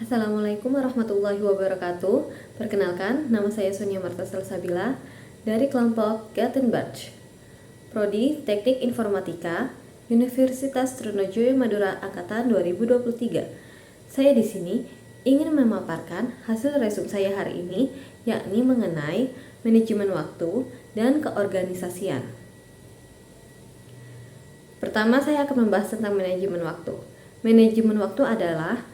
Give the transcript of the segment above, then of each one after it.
Assalamualaikum warahmatullahi wabarakatuh. Perkenalkan, nama saya Sonia Marta Salsabila dari kelompok Gatenbach, Prodi Teknik Informatika, Universitas Trunojoyo Madura Angkatan 2023. Saya di sini ingin memaparkan hasil resume saya hari ini, yakni mengenai manajemen waktu dan keorganisasian. Pertama, saya akan membahas tentang manajemen waktu. Manajemen waktu adalah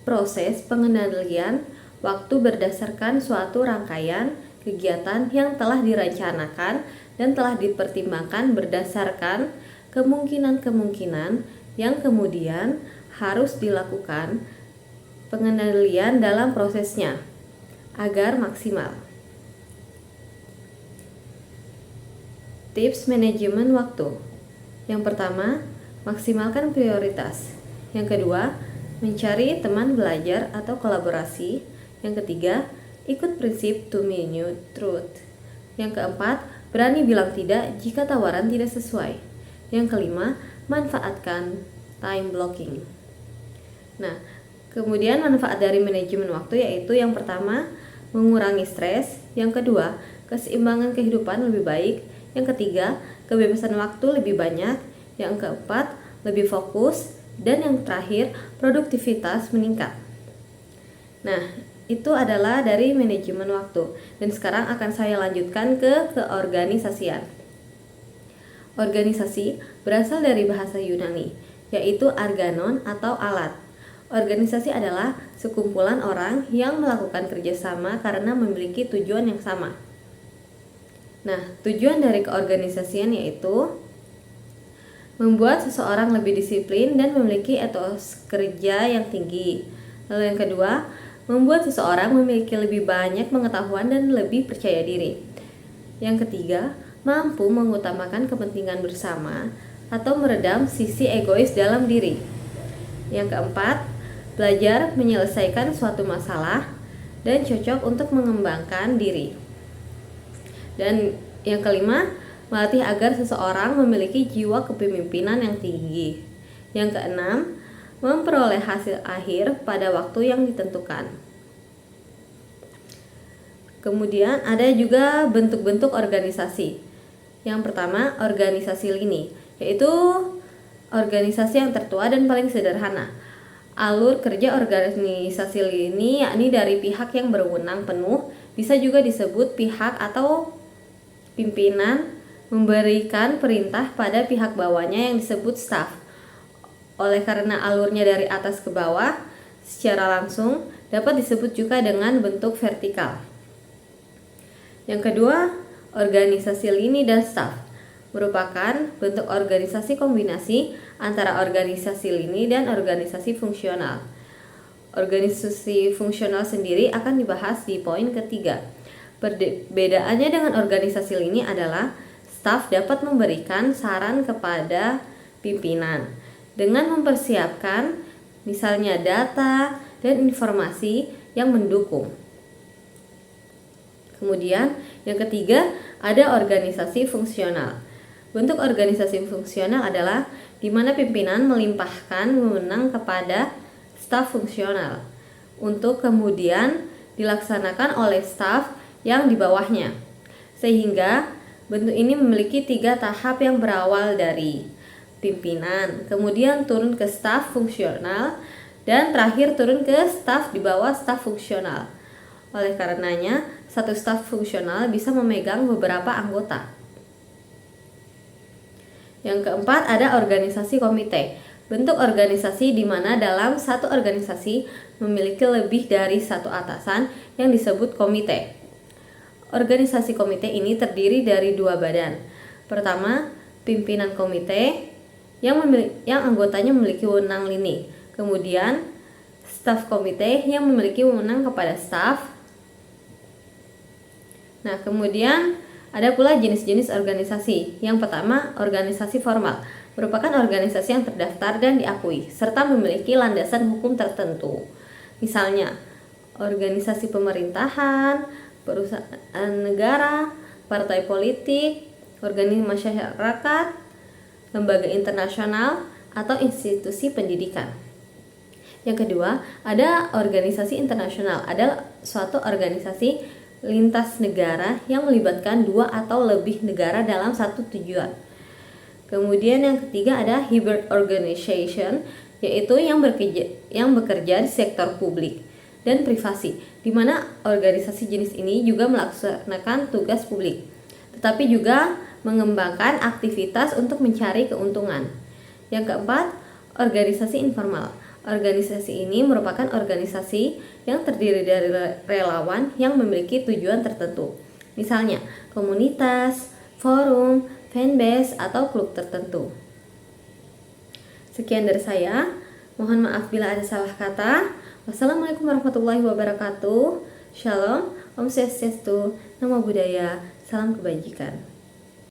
proses pengendalian waktu berdasarkan suatu rangkaian kegiatan yang telah direncanakan dan telah dipertimbangkan berdasarkan kemungkinan-kemungkinan yang kemudian harus dilakukan pengendalian dalam prosesnya agar maksimal. Tips manajemen waktu. Yang pertama, maksimalkan prioritas. Yang kedua, mencari teman belajar atau kolaborasi. Yang ketiga, ikut prinsip 2-minute truth. Yang keempat, berani bilang tidak jika tawaran tidak sesuai. Yang kelima, manfaatkan time blocking. Nah, kemudian manfaat dari manajemen waktu yaitu yang pertama, mengurangi stres. Yang kedua, keseimbangan kehidupan lebih baik. Yang ketiga, kebebasan waktu lebih banyak. Yang keempat, lebih fokus. Dan yang terakhir, produktivitas meningkat. Nah, itu adalah dari manajemen waktu. Dan sekarang akan saya lanjutkan ke keorganisasian. Organisasi berasal dari bahasa Yunani, yaitu organon atau alat. Organisasi adalah sekumpulan orang yang melakukan kerjasama karena memiliki tujuan yang sama. Nah, tujuan dari keorganisasian yaitu membuat seseorang lebih disiplin dan memiliki etos kerja yang tinggi. Lalu yang kedua, membuat seseorang memiliki lebih banyak pengetahuan dan lebih percaya diri. Yang ketiga, mampu mengutamakan kepentingan bersama atau meredam sisi egois dalam diri. Yang keempat, belajar menyelesaikan suatu masalah dan cocok untuk mengembangkan diri. Dan yang kelima, melatih agar seseorang memiliki jiwa kepemimpinan yang tinggi. Yang keenam, memperoleh hasil akhir pada waktu yang ditentukan. Kemudian ada juga bentuk-bentuk organisasi. Yang pertama, organisasi lini, yaitu organisasi yang tertua dan paling sederhana. Alur kerja organisasi lini yakni dari pihak yang berwenang penuh, bisa juga disebut pihak atau pimpinan memberikan perintah pada pihak bawahnya yang disebut staf. Oleh karena alurnya dari atas ke bawah secara langsung, dapat disebut juga dengan bentuk vertikal. Yang kedua, organisasi lini dan staf merupakan bentuk organisasi kombinasi antara organisasi lini dan organisasi fungsional. Organisasi fungsional sendiri akan dibahas di poin ketiga. Perbedaannya dengan organisasi lini adalah staf dapat memberikan saran kepada pimpinan dengan mempersiapkan misalnya data dan informasi yang mendukung. Kemudian yang ketiga, ada organisasi fungsional. Bentuk organisasi fungsional adalah di mana pimpinan melimpahkan wewenang kepada staf fungsional untuk kemudian dilaksanakan oleh staf yang di bawahnya. Sehingga bentuk ini memiliki 3 tahap yang berawal dari pimpinan, kemudian turun ke staf fungsional, dan terakhir turun ke staf di bawah staf fungsional. Oleh karenanya, satu staf fungsional bisa memegang beberapa anggota. Yang keempat, ada organisasi komite. Bentuk organisasi di mana dalam satu organisasi memiliki lebih dari satu atasan yang disebut komite. Organisasi komite ini terdiri dari 2 badan. Pertama, pimpinan komite yang anggotanya memiliki wewenang lini. Kemudian, staf komite yang memiliki wewenang kepada staf. Nah, kemudian ada pula jenis-jenis organisasi. Yang pertama, organisasi formal, merupakan organisasi yang terdaftar dan diakui serta memiliki landasan hukum tertentu. Misalnya, organisasi pemerintahan, perusahaan negara, partai politik, organisasi masyarakat, lembaga internasional, atau institusi pendidikan. Yang kedua, ada organisasi internasional, adalah suatu organisasi lintas negara yang melibatkan 2 atau lebih negara dalam satu tujuan. Kemudian yang ketiga ada hybrid organization, yaitu yang bekerja di sektor publik dan privasi, di mana organisasi jenis ini juga melaksanakan tugas publik, tetapi juga mengembangkan aktivitas untuk mencari keuntungan. Yang keempat, organisasi informal. Organisasi ini merupakan organisasi yang terdiri dari relawan yang memiliki tujuan tertentu, misalnya komunitas, forum, fanbase, atau klub tertentu. Sekian dari saya. Mohon maaf bila ada salah kata. Wassalamualaikum warahmatullahi wabarakatuh. Shalom, Om Swastiastu, Namo Buddhaya, salam kebajikan.